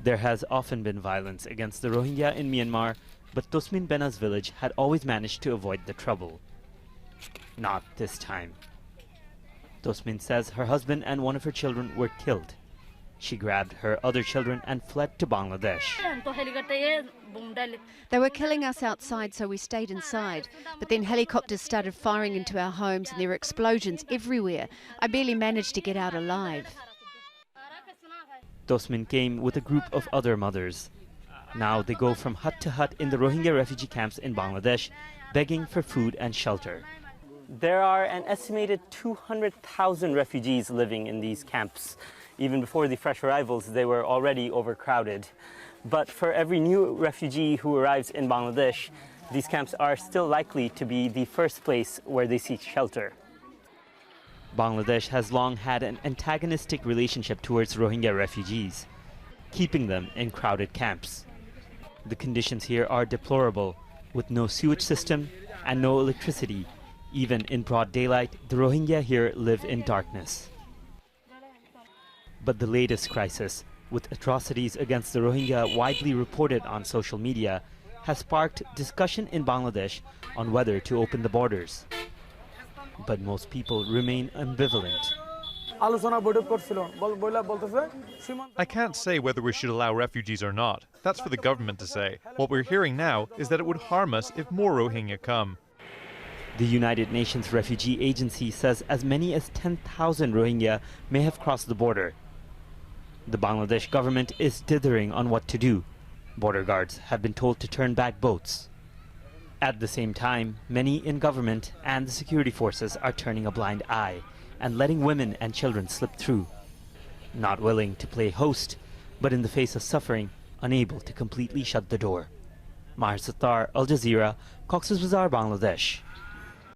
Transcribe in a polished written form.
There has often been violence against the Rohingya in Myanmar, but Tosmin Bena's village had always managed to avoid the trouble. Not this time. Tosmin says her husband and one of her children were killed. She grabbed her other children and fled to Bangladesh. They were killing us outside, so we stayed inside. But then helicopters started firing into our homes and there were explosions everywhere. I barely managed to get out alive. Tosmin came with a group of other mothers. Now they go from hut to hut in the Rohingya refugee camps in Bangladesh, begging for food and shelter. There are an estimated 200,000 refugees living in these camps. Even before the fresh arrivals, they were already overcrowded. But for every new refugee who arrives in Bangladesh, these camps are still likely to be the first place where they seek shelter. Bangladesh has long had an antagonistic relationship towards Rohingya refugees, keeping them in crowded camps. The conditions here are deplorable, with no sewage system and no electricity. Even in broad daylight, the Rohingya here live in darkness. But the latest crisis, with atrocities against the Rohingya widely reported on social media, has sparked discussion in Bangladesh on whether to open the borders. But most people remain ambivalent. I can't say whether we should allow refugees or not. That's for the government to say. What we're hearing now is that it would harm us if more Rohingya come. The United Nations Refugee Agency says as many as 10,000 Rohingya may have crossed the border. The Bangladesh government is dithering on what to do. Border guards have been told to turn back boats. At the same time, many in government and the security forces are turning a blind eye and letting women and children slip through. Not willing to play host, but in the face of suffering, unable to completely shut the door. Mahir Sattar, Al Jazeera, Cox's Bazar, Bangladesh.